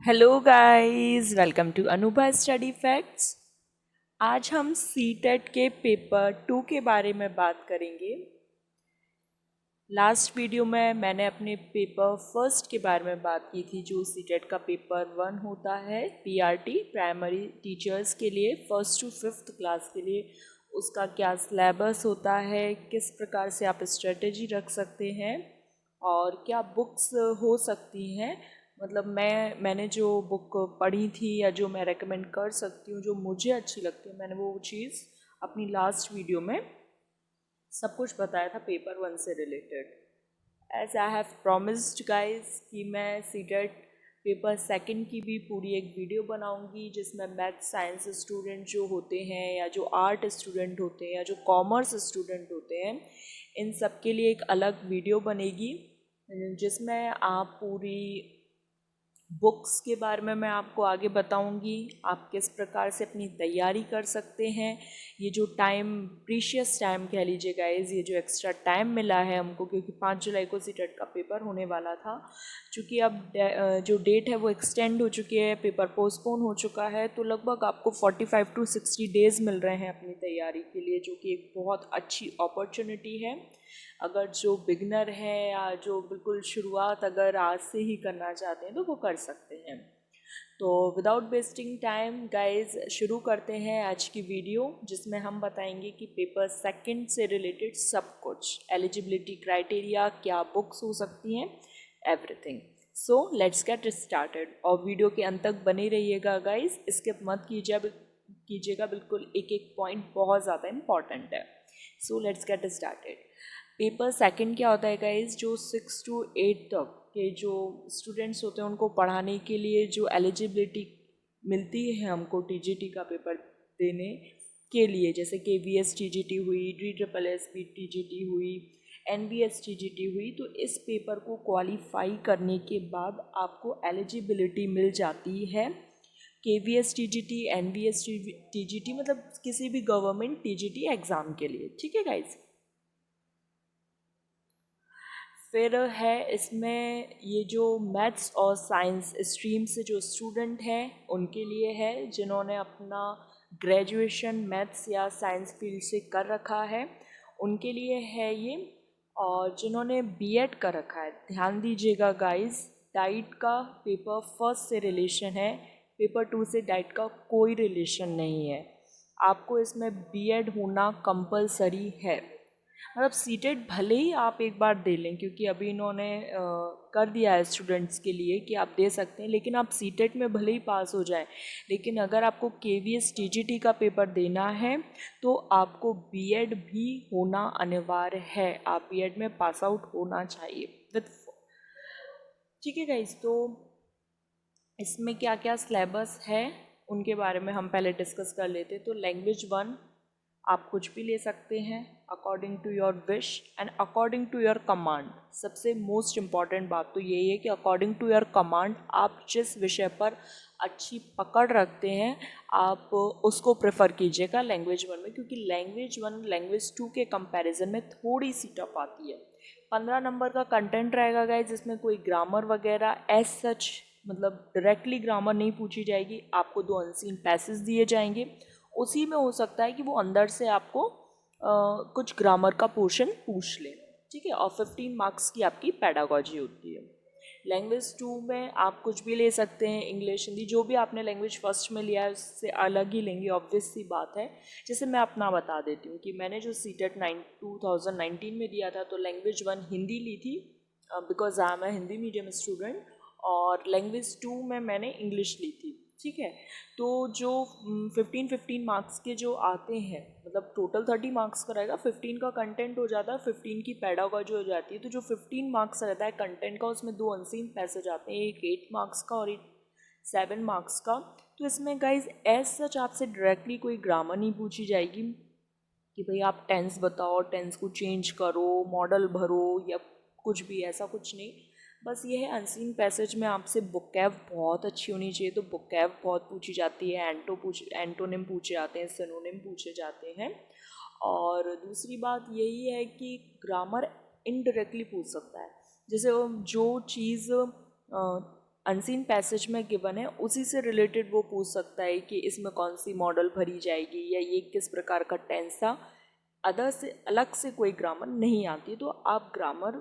Hello guys, welcome to Anubha study facts. आज हम CTET के पेपर 2 के बारे में बात करेंगे। लास्ट वीडियो में मैंने अपने पेपर फर्स्ट के बारे में बात की थी, जो सीटेट का पेपर 1 होता है, पीआरटी प्राइमरी टीचर्स के लिए, फर्स्ट टू फिफ्थ क्लास के लिए। उसका क्या सिलेबस होता है, किस प्रकार से आप स्ट्रेटेजी रख सकते हैं और क्या बुक्स हो सकती हैं। मतलब मैंने जो बुक पढ़ी थी या जो मैं रेकमेंड कर सकती हूँ, जो मुझे अच्छी लगती है, मैंने वो चीज़ अपनी लास्ट वीडियो में सब कुछ बताया था पेपर 1 से related. As I have promised guys कि मैं सीटेट पेपर सेकंड की भी पूरी एक वीडियो बनाऊंगी, जिसमें मैथ साइंस स्टूडेंट जो होते हैं या जो आर्ट स्टूडेंट होते हैं या जो कॉमर्स स्टूडेंट होते हैं, इन सब के लिए एक अलग वीडियो बनेगी, जिसमें आप पूरी बुक्स के बारे में मैं आपको आगे बताऊंगी, आप किस प्रकार से अपनी तैयारी कर सकते हैं। ये जो टाइम, प्रीशियस टाइम कह लीजिए गाइस, ये जो एक्स्ट्रा टाइम मिला है हमको, क्योंकि 5 जुलाई को सीटेट का पेपर होने वाला था, चूँकि अब जो डेट है वो एक्सटेंड हो चुकी है, पेपर पोस्टपोन हो चुका है, तो लगभग आपको 45 टू 60 डेज़ मिल रहे हैं अपनी तैयारी के लिए, जो कि एक बहुत अच्छी अपॉर्चुनिटी है। अगर जो बिगनर है या जो बिल्कुल शुरुआत अगर आज से ही करना चाहते हैं तो वो कर सकते हैं। तो विदाउट वेस्टिंग टाइम गाइस, शुरू करते हैं आज की वीडियो, जिसमें हम बताएंगे कि पेपर सेकंड से रिलेटेड सब कुछ, एलिजिबिलिटी क्राइटेरिया, क्या बुक्स हो सकती हैं, everything. So let's get started. और वीडियो के अंत तक बने रहिएगा गाइस, स्किप मत कीजिएगा बिल्कुल, एक एक पॉइंट बहुत ज़्यादा इम्पॉर्टेंट है। So let's get started. Paper second क्या होता है गाइस, जो 6 टू 8 तक के जो स्टूडेंट्स होते हैं उनको पढ़ाने के लिए जो एलिजिबिलिटी मिलती है हमको टीजीटी का पेपर देने के लिए, जैसे K V S T G T हुई, D triple S P T G T हुई, N V S T G T हुई, तो इस पेपर को क्वालिफाई करने के बाद आपको एलिजिबिलिटी मिल जाती है K V S T G T, N V S T G T, मतलब किसी भी government T G T exam के लिए। ठीक है गाइज। फिर है इसमें ये जो मैथ्स और साइंस स्ट्रीम से जो स्टूडेंट हैं उनके लिए है, जिन्होंने अपना ग्रेजुएशन मैथ्स या साइंस फील्ड से कर रखा है, उनके लिए है ये। और जिन्होंने बीएड कर रखा है, ध्यान दीजिएगा गाइस, डाइट का पेपर फर्स्ट से रिलेशन है, पेपर 2 से डाइट का कोई रिलेशन नहीं है। आपको इसमें बीएड होना कंपलसरी है। मतलब सीटेट भले ही आप एक बार दे लें, क्योंकि अभी इन्होंने कर दिया है स्टूडेंट्स के लिए कि आप दे सकते हैं, लेकिन आप सीटेट में भले ही पास हो जाएं, लेकिन अगर आपको के V S T G T का पेपर देना है तो आपको बीएड भी होना अनिवार्य है। आप बीएड में पास आउट होना चाहिए विद। ठीक है गाइस, तो इसमें क्या क्या सिलेबस है उनके बारे में हम पहले डिस्कस कर लेते। तो लैंग्वेज 1 आप कुछ भी ले सकते हैं according to your wish and according to your command. सबसे मोस्ट इम्पॉर्टेंट बात तो यही है कि अकॉर्डिंग टू योर कमांड, आप जिस विषय पर अच्छी पकड़ रखते हैं आप उसको प्रेफर कीजिएगा लैंग्वेज 1 में, क्योंकि लैंग्वेज 1 लैंग्वेज 2 के कंपैरिजन में थोड़ी सी टफ आती है। 15 नंबर का कंटेंट रहेगा गाइस, जिसमें कोई ग्रामर वगैरह एज सच, मतलब डायरेक्टली ग्रामर नहीं पूछी जाएगी, आपको 2 अनसीन पैसेज दिए जाएंगे, उसी में हो सकता है कि वो अंदर से आपको कुछ ग्रामर का पोर्शन पूछ ले। ठीक है, और 15 मार्क्स की आपकी पैडागॉजी होती है। लैंग्वेज 2 में आप कुछ भी ले सकते हैं, इंग्लिश, हिंदी, जो भी आपने लैंग्वेज फर्स्ट में लिया है उससे अलग ही लेंगे, ऑब्वियस सी बात है। जैसे मैं अपना बता देती हूँ कि मैंने जो सीटेट 2019 में दिया था, तो लैंग्वेज 1 हिंदी ली थी, because I am a Hindi medium student, और लैंग्वेज 2 में मैंने इंग्लिश ली थी। ठीक है, तो जो 15 मार्क्स के जो आते हैं, मतलब टोटल 30 मार्क्स का रहेगा, 15 का कंटेंट हो जाता है, 15 की पैडागॉजी हो जाती है, तो जो 15 मार्क्स रहता है कंटेंट का, उसमें 2 अनसीन पैसेज आते हैं, एक 8 मार्क्स का और एक 7 मार्क्स का। तो इसमें गाइज एज सच आपसे डायरेक्टली कोई ग्रामर नहीं पूछी जाएगी कि भाई आप टेंस बताओ, टेंस को चेंज करो, मॉडल भरो या कुछ भी, ऐसा कुछ नहीं। बस ये है, अनसीन पैसेज में आपसे बुकैब बहुत अच्छी होनी चाहिए, तो बुकैब बहुत पूछी जाती है, एंटोनिम पूछे जाते हैं, सिनोनिम पूछे जाते हैं। और दूसरी बात यही है कि ग्रामर इनडायरेक्टली पूछ सकता है, जैसे जो चीज़ अनसीन पैसेज में गिवन है उसी से रिलेटेड वो पूछ सकता है कि इसमें कौन सी मॉडल भरी जाएगी या ये किस प्रकार का टेंस था। अदर से अलग से कोई ग्रामर नहीं आती, तो आप ग्रामर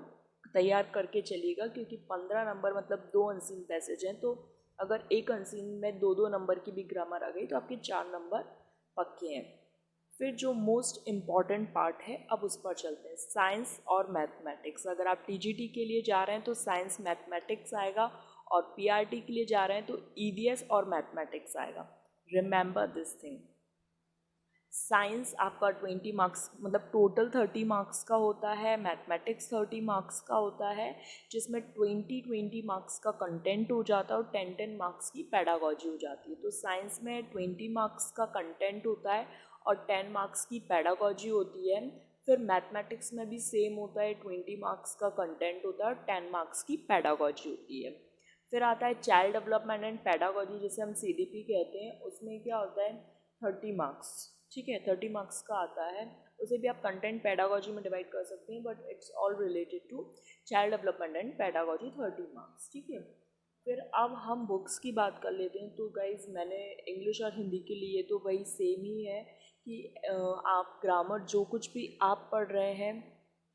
तैयार करके चलिएगा, क्योंकि 15 नंबर मतलब 2 अनसीन पैसेज हैं, तो अगर एक अनसीन में 2-2 नंबर की भी ग्रामर आ गई तो आपके 4 नंबर पक्के हैं। फिर जो मोस्ट इम्पॉर्टेंट पार्ट है अब उस पर चलते हैं, साइंस और मैथमेटिक्स। अगर आप टीजीटी के लिए जा रहे हैं तो साइंस मैथमेटिक्स आएगा, और पीआरटी के लिए जा रहे हैं तो ईवीएस और मैथमेटिक्स आएगा। रिमेंबर दिस थिंग, साइंस आपका 20 मार्क्स मतलब टोटल 30 मार्क्स का होता है, मैथमेटिक्स 30 मार्क्स का होता है, जिसमें 20 मार्क्स का कंटेंट हो जाता है और 10 मार्क्स की पेडागॉजी हो जाती है। तो साइंस में 20 मार्क्स का कंटेंट होता है और 10 मार्क्स की पेडागॉजी होती है। फिर मैथमेटिक्स में भी सेम होता है, 20 मार्क्स का कंटेंट होता है और 10 मार्क्स की पेडागॉजी होती है। फिर आता है चाइल्ड डेवलपमेंट एंड पेडागॉजी, जिसे हम सीडीपी कहते हैं। उसमें क्या होता है 30 मार्क्स, ठीक है, 30 मार्क्स का आता है। उसे भी आप कंटेंट पेडागॉजी में डिवाइड कर सकते हैं, but it's all related to child development and pedagogy, 30 marks, ठीक है। फिर अब हम बुक्स की बात कर लेते हैं। तो गाइज मैंने इंग्लिश और हिंदी के लिए तो वही सेम ही है कि आप ग्रामर जो कुछ भी आप पढ़ रहे हैं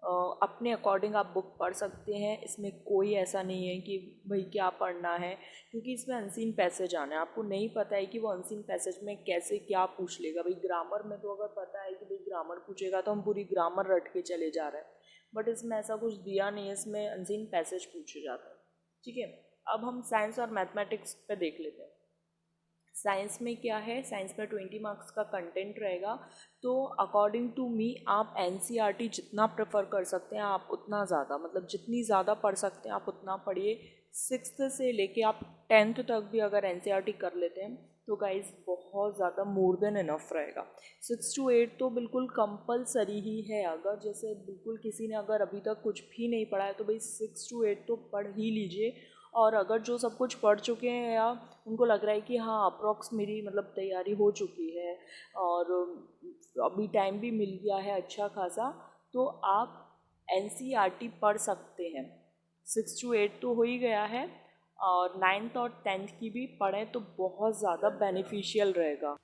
अपने अकॉर्डिंग आप बुक पढ़ सकते हैं। इसमें कोई ऐसा नहीं है कि भाई क्या पढ़ना है, क्योंकि इसमें अनसीन पैसेज आना है। आपको नहीं पता है कि वो अनसीन पैसेज में कैसे क्या पूछ लेगा। भाई ग्रामर में तो अगर पता है कि भाई ग्रामर पूछेगा तो हम पूरी ग्रामर रट के चले जा रहे हैं, बट इसमें ऐसा कुछ दिया नहीं है, इसमें अनसीन पैसेज पूछे जाते हैं, ठीक है। अब हम साइंस और मैथमेटिक्स पे देख लेते हैं। साइंस में क्या है, साइंस में 20 मार्क्स का कंटेंट रहेगा। तो अकॉर्डिंग टू मी आप एनसीईआरटी जितना प्रेफर कर सकते हैं आप उतना ज़्यादा, मतलब जितनी ज़्यादा पढ़ सकते हैं आप उतना पढ़िए। 6th से लेके आप 10th तक भी अगर एनसीईआरटी कर लेते हैं तो गाइज बहुत ज़्यादा मोर देन इनफ रहेगा। 6 to 8 तो बिल्कुल कंपलसरी ही है। अगर जैसे बिल्कुल किसी ने अगर अभी तक कुछ भी नहीं पढ़ा है तो भाई 6 to 8 तो पढ़ ही लीजिए। और अगर जो सब कुछ पढ़ चुके हैं या उनको लग रहा है कि हाँ अप्रॉक्स मेरी मतलब तैयारी हो चुकी है और अभी टाइम भी मिल गया है अच्छा खासा, तो आप एनसीईआरटी पढ़ सकते हैं। 6 to 8 तो हो ही गया है, और 9th और 10th की भी पढ़ें तो बहुत ज़्यादा बेनिफिशियल रहेगा।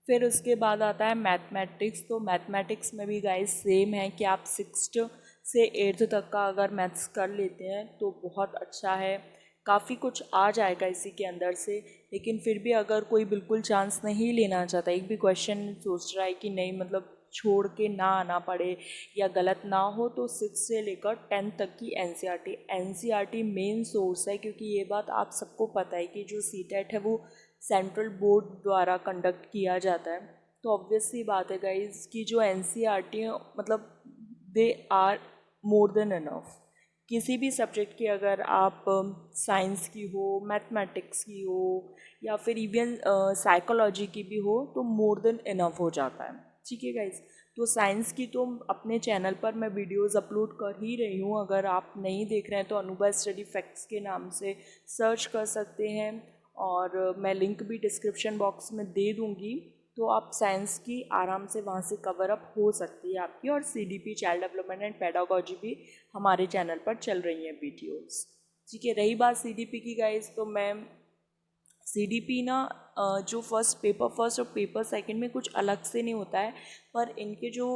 फिर उसके बाद आता है मैथमेटिक्स। तो मैथमेटिक्स में भी गाइस सेम है कि आप 6th से 8th तक का अगर मैथ्स कर लेते हैं तो बहुत अच्छा है, काफ़ी कुछ आ जाएगा इसी के अंदर से। लेकिन फिर भी अगर कोई बिल्कुल चांस नहीं लेना चाहता, एक भी क्वेश्चन सोच रहा है कि नहीं मतलब छोड़ के ना आना पड़े या गलत ना हो, तो 6 से लेकर 10 तक की एनसीईआरटी मेन सोर्स है। क्योंकि ये बात आप सबको पता है कि जो सीटेट है वो सेंट्रल बोर्ड द्वारा कंडक्ट किया जाता है। तो ऑब्वियस सी बात है गाइज कि जो एनसीईआरटी है मतलब they are more than enough. किसी भी सब्जेक्ट की अगर आप साइंस की हो, मैथमेटिक्स की हो या फिर इवन साइकोलॉजी की भी हो तो मोर देन इनफ हो जाता है, ठीक है गाइज। तो साइंस की तो अपने चैनल पर मैं वीडियोस अपलोड कर ही रही हूँ। अगर आप नहीं देख रहे हैं तो अनुभव स्टडी फैक्ट्स के नाम से सर्च कर सकते हैं, और मैं लिंक भी डिस्क्रिप्शन बॉक्स में दे दूँगी। तो आप साइंस की आराम से वहाँ से कवर अप हो सकती है आपकी। और CDP child development and pedagogy भी हमारे चैनल पर चल रही हैं वीडियोस, ठीक है। रही बात सीडीपी की गाइस, तो मैं सीडीपी ना जो पेपर फर्स्ट और पेपर सेकंड में कुछ अलग से नहीं होता है, पर इनके जो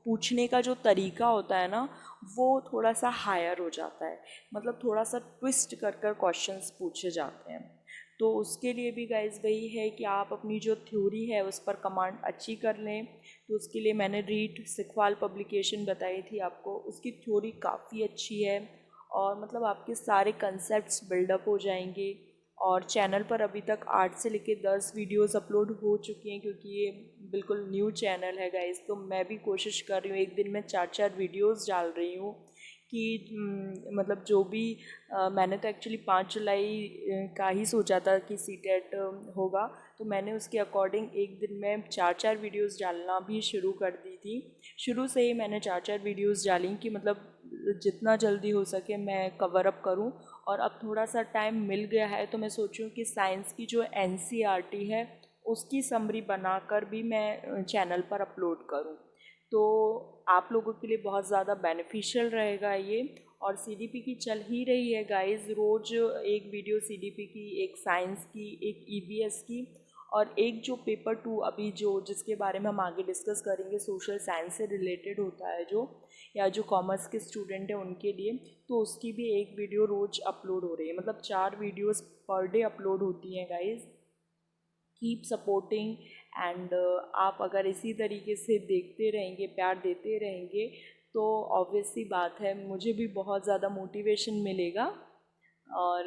पूछने का जो तरीका होता है ना वो थोड़ा सा हायर हो जाता है, मतलब थोड़ा सा ट्विस्ट कर कर क्वेश्चंस पूछे जाते हैं। तो उसके लिए भी गाइज वही है कि आप अपनी जो थ्योरी है उस पर कमांड अच्छी कर लें। तो उसके लिए मैंने रीड सिखवाल पब्लिकेशन बताई थी आपको, उसकी थ्योरी काफ़ी अच्छी है और मतलब आपके सारे कंसेप्ट्स बिल्डअप हो जाएंगे। और चैनल पर अभी तक 8 से लेकर 10 वीडियोस अपलोड हो चुकी हैं, क्योंकि ये बिल्कुल न्यू चैनल है गाइज। तो मैं भी कोशिश कर रही हूँ एक दिन में 4-4 वीडियोस डाल रही हूँ कि मतलब जो भी मैंने तो एक्चुअली 5 जुलाई का ही सोचा था कि सीटेट होगा, तो मैंने उसके अकॉर्डिंग एक दिन में 4-4 वीडियोस डालना भी शुरू कर दी थी। शुरू से ही मैंने 4-4 वीडियोस डाली कि मतलब जितना जल्दी हो सके मैं कवर अप करूं। और अब थोड़ा सा टाइम मिल गया है तो मैं सोचूं कि साइंस की जो एनसीईआरटी है उसकी समरी बनाकर भी मैं चैनल पर अपलोड करूं। तो आप लोगों के लिए बहुत ज़्यादा बेनिफिशियल रहेगा ये। और सीडीपी की चल ही रही है गाइस, रोज़ एक वीडियो सीडीपी की, एक साइंस की, एक ईवीएस की, और एक जो पेपर 2 अभी जो जिसके बारे में हम आगे डिस्कस करेंगे, सोशल साइंस से रिलेटेड होता है जो, या जो कॉमर्स के स्टूडेंट हैं उनके लिए, तो उसकी भी एक वीडियो रोज़ अपलोड हो रही है। मतलब 4 वीडियोस पर डे अपलोड होती हैं गाइस। कीप सपोर्टिंग एंड आप अगर इसी तरीके से देखते रहेंगे, प्यार देते रहेंगे, तो ऑब्वियस सी बात है मुझे भी बहुत ज़्यादा मोटिवेशन मिलेगा। और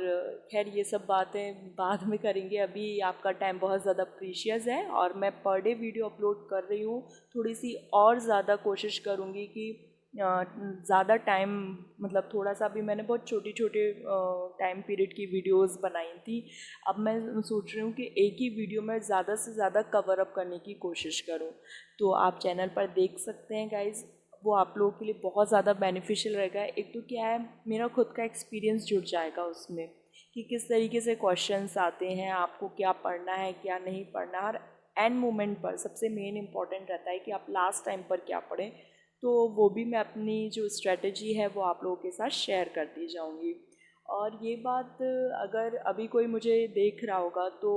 खैर ये सब बातें बाद में करेंगे, अभी आपका टाइम बहुत ज़्यादा प्रीशियस है और मैं पर डे वीडियो अपलोड कर रही हूँ। थोड़ी सी और ज़्यादा कोशिश करूँगी कि ज़्यादा टाइम, मतलब थोड़ा सा भी मैंने बहुत छोटी छोटे टाइम पीरियड की वीडियोस बनाई थी। अब मैं सोच रही हूँ कि एक ही वीडियो में ज़्यादा से ज़्यादा कवर अप करने की कोशिश करूँ। तो आप चैनल पर देख सकते हैं गाइज़, वो आप लोगों के लिए बहुत ज़्यादा बेनिफिशियल रहेगा। एक तो क्या है, मेरा खुद का एक्सपीरियंस जुड़ जाएगा उसमें कि किस तरीके से क्वेश्चंस आते हैं, आपको क्या पढ़ना है क्या नहीं पढ़ना, और एंड मोमेंट पर सबसे मेन इम्पॉर्टेंट रहता है कि आप लास्ट टाइम पर क्या पढ़ें। तो वो भी मैं अपनी जो स्ट्रेटजी है वो आप लोगों के साथ शेयर करती जाऊंगी। और ये बात अगर अभी कोई मुझे देख रहा होगा तो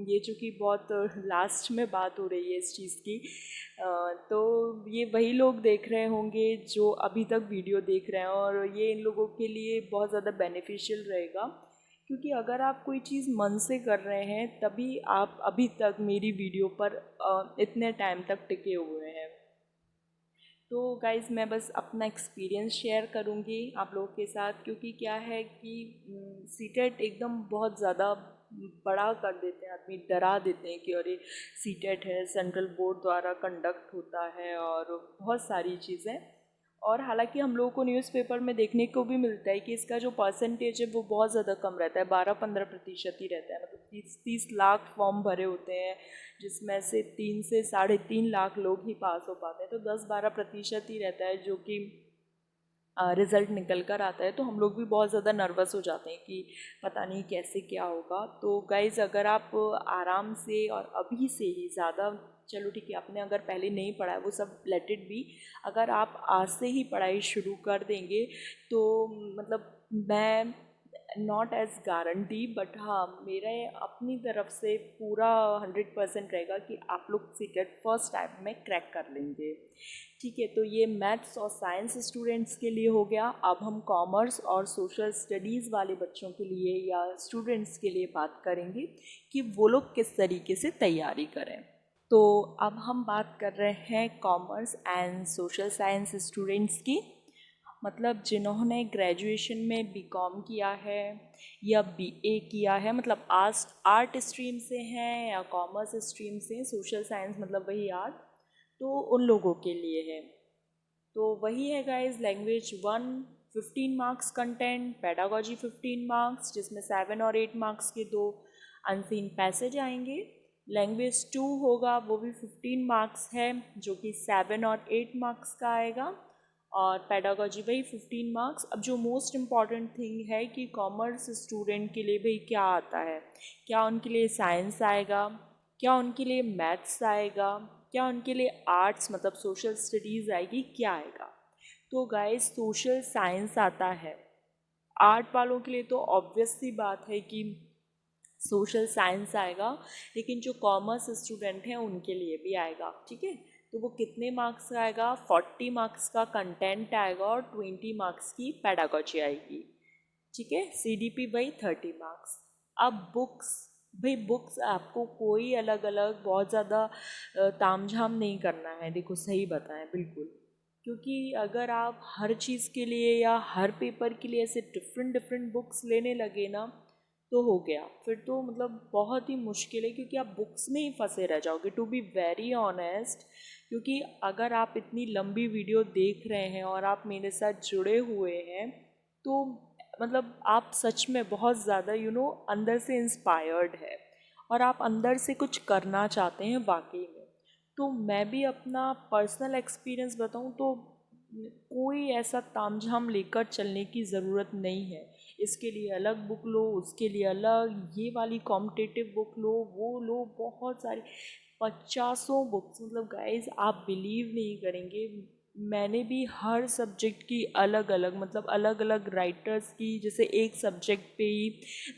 ये चूँकि बहुत लास्ट में बात हो रही है इस चीज़ की, तो ये वही लोग देख रहे होंगे जो अभी तक वीडियो देख रहे हैं, और ये इन लोगों के लिए बहुत ज़्यादा बेनिफिशियल रहेगा। क्योंकि अगर आप कोई चीज़ मन से कर रहे हैं तभी आप अभी तक मेरी वीडियो पर इतने टाइम तक टिके हुए हैं। तो गाइज़ मैं बस अपना एक्सपीरियंस शेयर करूँगी आप लोगों के साथ, क्योंकि क्या है कि सीटेट एकदम बहुत ज़्यादा बड़ा कर देते हैं, आदमी डरा देते हैं कि अरे सीटेट है, सेंट्रल बोर्ड द्वारा कंडक्ट होता है और बहुत सारी चीज़ें। और हालांकि हम लोगों को न्यूज़पेपर में देखने को भी मिलता है कि इसका जो परसेंटेज है वो बहुत ज़्यादा कम रहता है, 12-15% ही रहता है। मतलब 30 लाख फॉर्म भरे होते हैं जिसमें से 3 से 3.5 लाख लोग ही पास हो पाते हैं, तो 10-12% ही रहता है जो कि रिज़ल्ट निकल कर आता है। तो हम लोग भी बहुत ज़्यादा नर्वस हो जाते हैं कि पता नहीं कैसे क्या होगा। तो गाइज़ अगर आप आराम से और अभी से ही ज़्यादा, चलो ठीक है आपने अगर पहले नहीं पढ़ा है वो सब लेट इट बी, अगर आप आज से ही पढ़ाई शुरू कर देंगे तो मतलब मैं नॉट एज गारंटी, बट हाँ मेरे अपनी तरफ से पूरा 100% रहेगा कि आप लोग सीटेट फर्स्ट टाइम में क्रैक कर लेंगे। ठीक है, तो ये मैथ्स और साइंस स्टूडेंट्स के लिए हो गया। अब हम कॉमर्स और सोशल स्टडीज़ वाले बच्चों के लिए या स्टूडेंट्स के लिए बात करेंगे कि वो लोग किस तरीके से तैयारी करें। तो अब हम बात कर रहे हैं commerce and social science students की, मतलब जिन्होंने ग्रेजुएशन में बीकॉम किया है या बीए किया है, मतलब आर्ट स्ट्रीम से हैं या कॉमर्स स्ट्रीम से हैं, सोशल साइंस मतलब वही आर्ट, तो उन लोगों के लिए है। तो वही है guys, language 1 15 marks content, pedagogy 15 marks जिसमें 7 और 8 मार्क्स के दो अनसीन पैसेज आएंगे। लैंग्वेज 2 होगा, वो भी 15 मार्क्स है जो कि 7 और 8 मार्क्स का आएगा। और पेडागोजी वही 15 मार्क्स। अब जो मोस्ट इम्पॉर्टेंट थिंग है कि कॉमर्स स्टूडेंट के लिए भाई क्या आता है, क्या उनके लिए साइंस आएगा, क्या उनके लिए मैथ्स आएगा, क्या उनके लिए आर्ट्स मतलब सोशल स्टडीज़ आएगी, क्या आएगा। तो गाइस सोशल साइंस आता है, आर्ट वालों के लिए तो ऑब्वियस सी बात है कि सोशल साइंस आएगा, लेकिन जो कॉमर्स स्टूडेंट हैं उनके लिए भी आएगा। ठीक है, तो वो कितने मार्क्स का आएगा, 40 मार्क्स का कंटेंट आएगा और 20 मार्क्स की पेडागोजी आएगी। ठीक है, सीडीपी भाई 30 मार्क्स। अब बुक्स, भाई बुक्स आपको कोई अलग अलग बहुत ज़्यादा तामझाम नहीं करना है, देखो सही बताएं बिल्कुल, क्योंकि अगर आप हर चीज़ के लिए या हर पेपर के लिए ऐसे डिफरेंट डिफरेंट बुक्स लेने लगे ना तो हो गया, फिर तो मतलब बहुत ही मुश्किल है, क्योंकि आप बुक्स में ही फंसे रह जाओगे, टू बी वेरी ऑनेस्ट। क्योंकि अगर आप इतनी लंबी वीडियो देख रहे हैं और आप मेरे साथ जुड़े हुए हैं तो मतलब आप सच में बहुत ज़्यादा अंदर से इंस्पायर्ड है और आप अंदर से कुछ करना चाहते हैं वाकई में। तो मैं भी अपना पर्सनल एक्सपीरियंस बताऊं तो कोई ऐसा तामझाम लेकर चलने की ज़रूरत नहीं है। इसके लिए अलग बुक लो, उसके लिए अलग, ये वाली कॉम्पिटिटिव बुक लो, वो लो, बहुत सारी 50 बुक्स, मतलब गाइज आप बिलीव नहीं करेंगे, मैंने भी हर सब्जेक्ट की अलग अलग मतलब अलग अलग राइटर्स की, जैसे एक सब्जेक्ट पे ही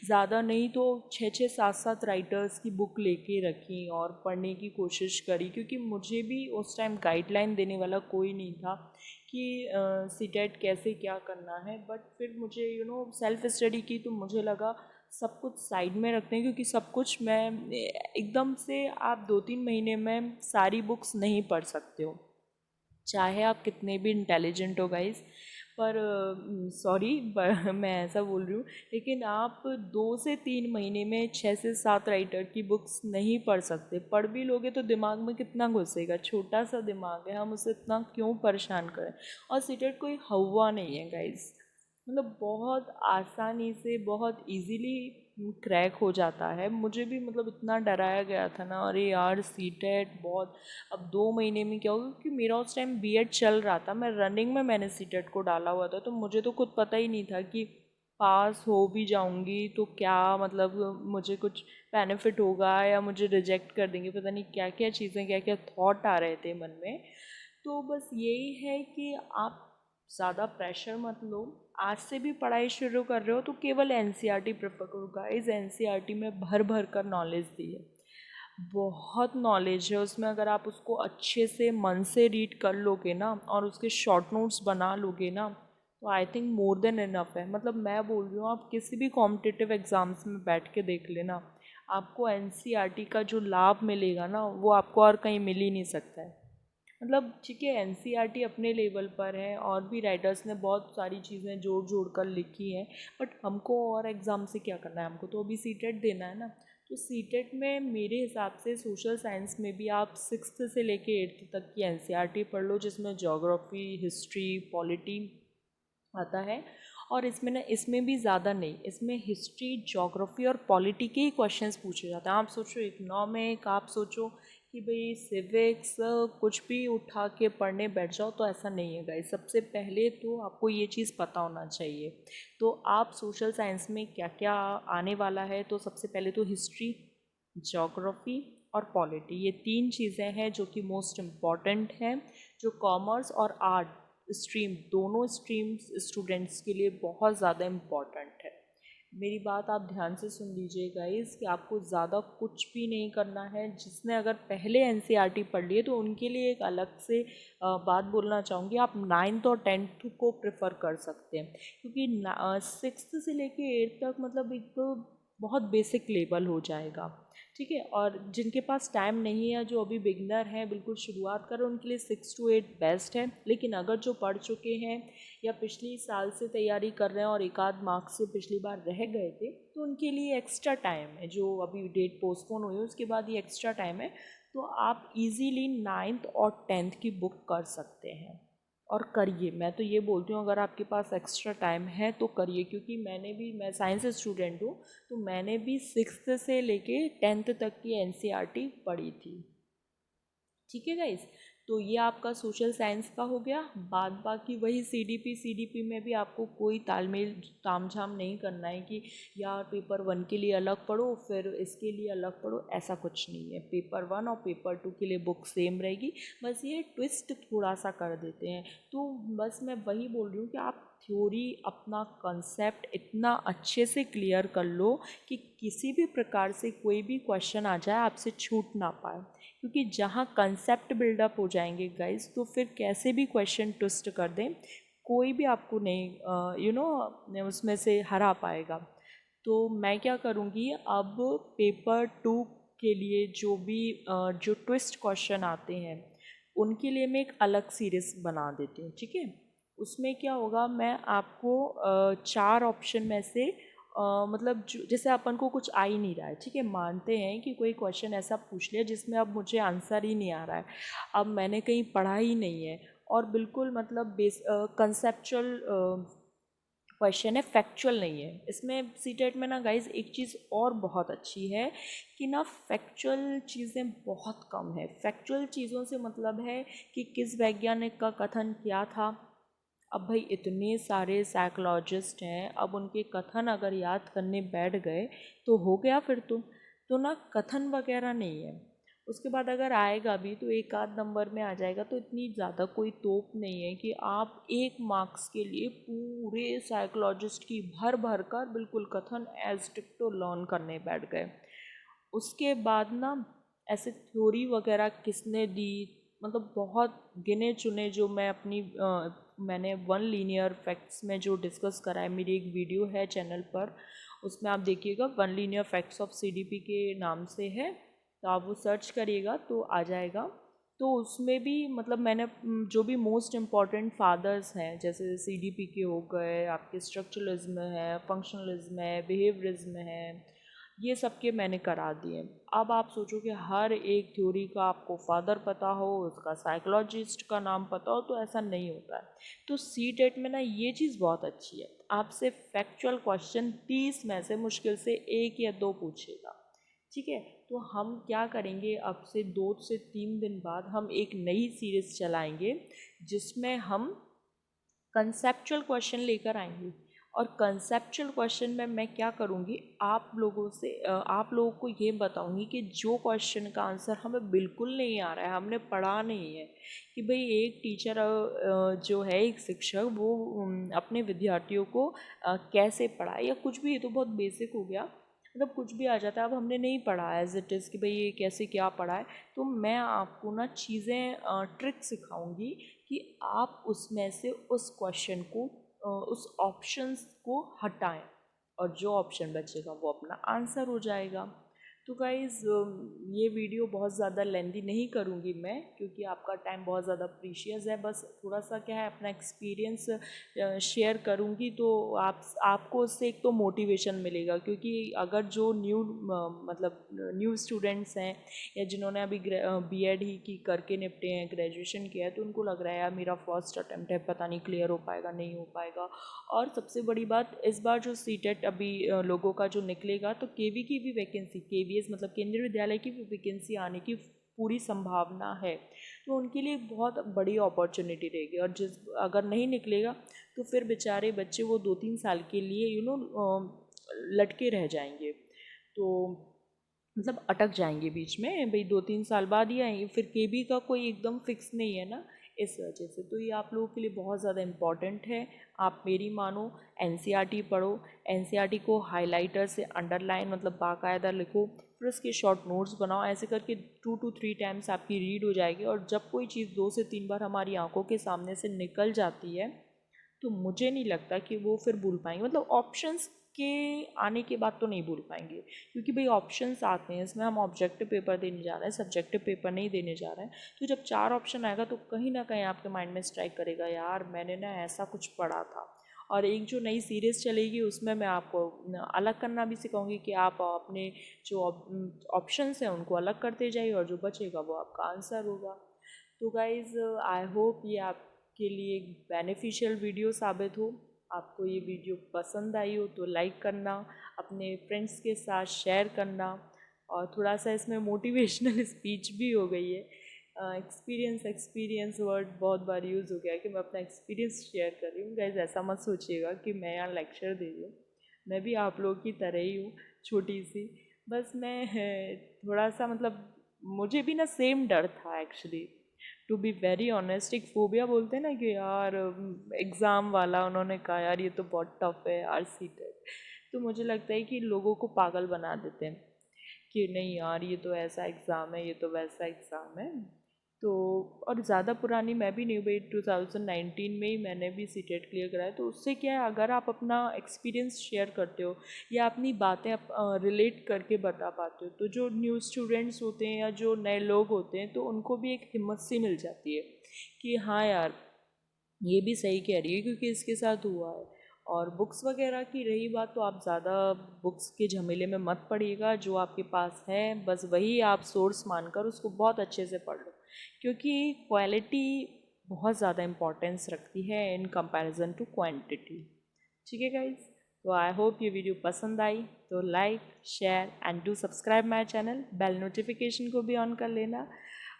ज़्यादा नहीं तो 6 6 7 7 राइटर्स की बुक लेके रखी और पढ़ने की कोशिश करी, क्योंकि मुझे भी उस टाइम गाइडलाइन देने वाला कोई नहीं था कि सीटेट कैसे क्या करना है। बट फिर मुझे सेल्फ स्टडी की तो मुझे लगा सब कुछ साइड में रखते हैं, क्योंकि सब कुछ मैं एकदम से आप 2 3 महीने में सारी बुक्स नहीं पढ़ सकते हो, चाहे आप कितने भी इंटेलिजेंट हो गाइस। पर सॉरी मैं ऐसा बोल रही हूँ, लेकिन आप 2 से 3 महीने में 6 से 7 राइटर की बुक्स नहीं पढ़ सकते। पढ़ भी लोगे तो दिमाग में कितना घुसेगा, छोटा सा दिमाग है, हम उसे इतना क्यों परेशान करें। और सीटेट कोई हवा नहीं है गाइस, मतलब बहुत आसानी से बहुत इजीली क्रैक हो जाता है। मुझे भी मतलब इतना डराया गया था ना, अरे यार सीटेट बहुत, अब 2 महीने में क्या होगा, क्योंकि मेरा उस टाइम बीएड चल रहा था, मैं रनिंग में मैंने सीटेट को डाला हुआ था, तो मुझे तो खुद पता ही नहीं था कि पास हो भी जाऊंगी तो क्या मतलब मुझे कुछ बेनिफिट होगा या मुझे रिजेक्ट कर देंगे, पता नहीं क्या क्या चीज़ें क्या क्या थॉट आ रहे थे मन में। तो बस यही है कि आप ज़्यादा प्रेशर मत लो। आज से भी पढ़ाई शुरू कर रहे हो तो केवल एनसीईआरटी प्रेफर करो गाइस, एनसीईआरटी में भर भर कर नॉलेज दी है, बहुत नॉलेज है उसमें। अगर आप उसको अच्छे से मन से रीड कर लोगे ना और उसके शॉर्ट नोट्स बना लोगे ना, तो I think more than enough है। मतलब मैं बोल रही हूँ, आप किसी भी कॉम्पिटिटिव एग्ज़ाम्स में बैठ के देख लेना, आपको एनसीईआरटी का जो लाभ मिलेगा ना वो आपको और कहीं मिल ही नहीं सकता है। मतलब ठीक है, एनसीईआरटी अपने लेवल पर है और भी राइटर्स ने बहुत सारी चीज़ें जोड़ जोड़ कर लिखी हैं, बट हमको और एग्ज़ाम से क्या करना है, हमको तो अभी सीटेट देना है ना। तो सीटेट में मेरे हिसाब से सोशल साइंस में भी आप 6th से लेके 8th तक की एनसीईआरटी पढ़ लो, जिसमें ज्योग्राफी, हिस्ट्री, पॉलिटी आता है। और इसमें ना, इसमें भी ज़्यादा नहीं, इसमें हिस्ट्री, ज्योग्राफी और पॉलिटी के ही क्वेश्चंस पूछे जाते हैं। आप सोचो इकोनॉमिक, आप सोचो कि भाई सिविक्स, कुछ भी उठा के पढ़ने बैठ जाओ, तो ऐसा नहीं है गाइस। सबसे पहले तो आपको ये चीज़ पता होना चाहिए। तो आप सोशल साइंस में क्या क्या आने वाला है, तो सबसे पहले तो हिस्ट्री, ज्योग्राफी और पॉलिटी, ये 3 चीज़ें हैं जो कि मोस्ट इम्पॉर्टेंट हैं, जो कॉमर्स और आर्ट स्ट्रीम, दोनों स्ट्रीम्स स्टूडेंट्स के लिए बहुत ज़्यादा इम्पॉर्टेंट है। मेरी बात आप ध्यान से सुन लीजिए गाइस, कि आपको ज़्यादा कुछ भी नहीं करना है। जिसने अगर पहले एनसीईआरटी पढ़ लिए तो उनके लिए एक अलग से बात बोलना चाहूँगी, आप 9th और 10th को प्रेफर कर सकते हैं, क्योंकि 6th से लेके 8th तक मतलब एक तो बहुत बेसिक लेवल हो जाएगा, ठीक है। और जिनके पास टाइम नहीं है, जो अभी बिगनर हैं, बिल्कुल शुरुआत कर रहे हैं, उनके लिए 6 to 8 बेस्ट है। लेकिन अगर जो पढ़ चुके हैं या पिछली साल से तैयारी कर रहे हैं और एक आध मार्क्स से पिछली बार रह गए थे, तो उनके लिए एक्स्ट्रा टाइम है, जो अभी डेट पोस्टपोन हुई है उसके बाद ये एक्स्ट्रा टाइम है। तो आप इजीली 9th और 10th की बुक कर सकते हैं और करिए। मैं तो ये बोलती हूँ, अगर आपके पास एक्स्ट्रा टाइम है तो करिए, क्योंकि मैं साइंस स्टूडेंट हूँ, तो मैंने भी 6th से लेके 10th तक की एनसीईआरटी पढ़ी थी, ठीक है गाइस। तो ये आपका सोशल साइंस का हो गया। बाद बाकी वही सीडीपी में भी आपको कोई तालमेल तामझाम नहीं करना है कि यार पेपर 1 के लिए अलग पढ़ो फिर इसके लिए अलग पढ़ो, ऐसा कुछ नहीं है। पेपर 1 और पेपर 2 के लिए बुक सेम रहेगी, बस ये ट्विस्ट थोड़ा सा कर देते हैं। तो बस मैं वही बोल रही हूँ कि आप थ्योरी, अपना कंसेप्ट इतना अच्छे से क्लियर कर लो कि किसी भी प्रकार से कोई भी क्वेश्चन आ जाए आपसे छूट ना पाए, क्योंकि जहाँ कंसेप्ट बिल्डअप हो जाएंगे गाइस, तो फिर कैसे भी क्वेश्चन ट्विस्ट कर दें, कोई भी आपको नहीं उसमें से हरा पाएगा। तो मैं क्या करूँगी, अब पेपर 2 के लिए जो भी जो ट्विस्ट क्वेश्चन आते हैं उनके लिए मैं एक अलग सीरीज बना देती हूँ, ठीक है। उसमें क्या होगा, मैं आपको 4 ऑप्शन में से मतलब जैसे अपन को कुछ आ ही नहीं रहा है, ठीक है, मानते हैं कि कोई क्वेश्चन ऐसा पूछ लिया जिसमें अब मुझे आंसर ही नहीं आ रहा है, अब मैंने कहीं पढ़ा ही नहीं है, और बिल्कुल मतलब कंसेप्चुअल क्वेश्चन है, फैक्चुअल नहीं है। इसमें सीटेट में ना गाइज एक चीज़ और बहुत अच्छी है कि ना फैक्चुअल चीज़ें बहुत कम है। फैक्चुअल चीज़ों से मतलब है कि किस वैज्ञानिक का कथन क्या था। अब भाई इतने सारे साइकोलॉजिस्ट हैं, अब उनके कथन अगर याद करने बैठ गए तो हो गया फिर तो ना कथन वगैरह नहीं है। उसके बाद अगर आएगा भी तो एक आध नंबर में आ जाएगा, तो इतनी ज़्यादा कोई तोप नहीं है कि आप 1 मार्क्स के लिए पूरे साइकोलॉजिस्ट की भर भर कर बिल्कुल कथन एज टिक्टो लर्न करने बैठ गए। उसके बाद ना ऐसे थ्योरी वगैरह किसने दी, मतलब बहुत गिने चुने जो मैं अपनी मैंने वन लीनियर फैक्ट्स में जो डिस्कस करा है, मेरी एक वीडियो है चैनल पर, उसमें आप देखिएगा one linear facts of CDP के नाम से है, तो आप वो सर्च करिएगा तो आ जाएगा। तो उसमें भी मतलब मैंने जो भी मोस्ट इम्पॉर्टेंट फादर्स हैं जैसे सीडीपी के हो गए, आपके स्ट्रक्चरलिज्म है, फंक्शनलिज्म है, बिहेवियरिज्म है, ये सब के मैंने करा दिए। अब आप सोचो कि हर एक थ्योरी का आपको फादर पता हो, उसका साइकोलॉजिस्ट का नाम पता हो, तो ऐसा नहीं होता है। तो सी टेट में ना ये चीज़ बहुत अच्छी है, आपसे फैक्चुअल क्वेश्चन 30 में से मुश्किल से 1 या 2 पूछेगा। ठीक है, तो हम क्या करेंगे, अब से 2 से 3 दिन बाद हम एक नई सीरीज़ चलाएंगे जिसमें हम कंसेप्चुअल क्वेश्चन लेकर आएंगे। और कंसेप्चुअल क्वेश्चन में मैं क्या करूँगी, आप लोगों को ये बताऊँगी कि जो क्वेश्चन का आंसर हमें बिल्कुल नहीं आ रहा है, हमने पढ़ा नहीं है, कि भाई एक टीचर जो है, एक शिक्षक, वो अपने विद्यार्थियों को कैसे पढ़ाए या कुछ भी, ये तो बहुत बेसिक हो गया, मतलब कुछ भी आ जाता है। अब हमने नहीं पढ़ा एज इट इज़ कि भाई ये कैसे क्या पढ़ा है, तो मैं आपको ना चीज़ें ट्रिक सिखाऊंगी कि आप उसमें से उस क्वेश्चन को उस ऑप्शंस को हटाएं, और जो ऑप्शन बचेगा वो अपना आंसर हो जाएगा। तो गाइज़ ये वीडियो बहुत ज़्यादा लेंदी नहीं करूँगी मैं, क्योंकि आपका टाइम बहुत ज़्यादा प्रीशियस है। बस थोड़ा सा क्या है, अपना एक्सपीरियंस शेयर करूँगी, तो आपको उससे एक तो मोटिवेशन मिलेगा, क्योंकि अगर जो मतलब न्यू स्टूडेंट्स हैं या जिन्होंने अभी बीएड ही की करके निपटे हैं, ग्रेजुएशन किया है, तो उनको लग रहा है यार मेरा फर्स्ट अटेम्प्ट है, पता नहीं क्लियर हो पाएगा नहीं हो पाएगा। और सबसे बड़ी बात, इस बार जो सीटेट अभी लोगों का जो निकलेगा, तो केवी की भी वैकेंसी, केवीएस मतलब केंद्रीय विद्यालय की भी वैकेंसी आने की पूरी संभावना है। तो उनके लिए बहुत बड़ी अपॉर्चुनिटी रहेगी, और जिस अगर नहीं निकलेगा तो फिर बेचारे बच्चे वो 2-3 साल के लिए लटके रह जाएंगे, तो मतलब अटक जाएंगे बीच में, भाई 2-3 साल बाद ही आएंगे, फिर केबी का कोई एकदम फिक्स नहीं है ना, इस वजह से। तो ये आप लोगों के लिए बहुत ज़्यादा इम्पॉर्टेंट है, आप मेरी मानो, एनसीईआरटी पढ़ो, एनसीईआरटी को हाइलाइटर से अंडरलाइन मतलब बाकायदा लिखो, फिर उसके शॉर्ट नोट्स बनाओ, ऐसे करके 2 to 3 टाइम्स आपकी रीड हो जाएगी। और जब कोई चीज़ 2 से 3 बार हमारी आंखों के सामने से निकल जाती है, तो मुझे नहीं लगता कि वो फिर भूल पाएंगे, मतलब ऑप्शंस के आने के बाद तो नहीं भूल पाएंगे, क्योंकि भाई ऑप्शंस आते हैं, इसमें हम ऑब्जेक्टिव पेपर देने जा रहे हैं, सब्जेक्टिव पेपर नहीं देने जा रहे हैं। तो जब 4 ऑप्शन आएगा तो कहीं ना कहीं आपके माइंड में स्ट्राइक करेगा, यार मैंने ना ऐसा कुछ पढ़ा था। और एक जो नई सीरीज़ चलेगी उसमें मैं आपको अलग करना भी सिखाऊंगी, कि आप अपने जो ऑप्शंस हैं उनको अलग करते जाइए, और जो बचेगा वो आपका आंसर होगा। तो गाइज़ आई होप ये आपके लिए एक बेनिफिशियल वीडियो साबित हो। आपको ये वीडियो पसंद आई हो तो लाइक करना, अपने फ्रेंड्स के साथ शेयर करना, और थोड़ा सा इसमें मोटिवेशनल स्पीच भी हो गई है। एक्सपीरियंस एक्सपीरियंस वर्ड बहुत बार यूज़ हो गया कि मैं अपना एक्सपीरियंस शेयर कर रही हूँ। गाइज़ ऐसा मत सोचिएगा कि मैं यहाँ लेक्चर दे रही हूँ, मैं भी आप लोगों की तरह ही हूँ, छोटी सी। बस मैं थोड़ा सा मतलब मुझे भी ना सेम डर था actually, to be very honest. एक फोबिया बोलते हैं ना कि यार एग्ज़ाम वाला, उन्होंने कहा यार ये तो बहुत टफ है यार सीटेट, तो मुझे लगता है कि लोगों को पागल बना देते हैं कि नहीं यार ये तो ऐसा एग्ज़ाम है, ये तो वैसा एग्ज़ाम है। तो और ज़्यादा पुरानी मैं भी नहीं हूँ भाई, 2019 में ही मैंने भी सीटेट क्लियर करा है। तो उससे क्या है, अगर आप अपना एक्सपीरियंस शेयर करते हो या अपनी बातें रिलेट करके बता पाते हो, तो जो न्यू स्टूडेंट्स होते हैं या जो नए लोग होते हैं, तो उनको भी एक हिम्मत सी मिल जाती है कि हाँ यार ये भी सही कह रही है, क्योंकि इसके साथ हुआ है। और बुक्स वगैरह की रही बात, तो आप ज़्यादा बुक्स के झमेले में मत पड़िएगा, जो आपके पास है बस वही आप सोर्स मानकर उसको बहुत अच्छे से पढ़ लो, क्योंकि क्वालिटी बहुत ज़्यादा इम्पोर्टेंस रखती है इन कंपैरिजन टू क्वांटिटी। ठीक है गाइज, तो आई होप ये वीडियो पसंद आई, तो like share and do subscribe my channel, bell notification को भी ऑन कर लेना,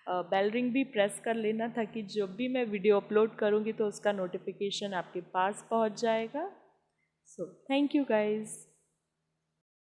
बेल रिंग भी प्रेस कर लेना, ताकि जब भी मैं वीडियो अपलोड करूँगी तो उसका नोटिफिकेशन आपके पास पहुँच जाएगा। So thank you guys.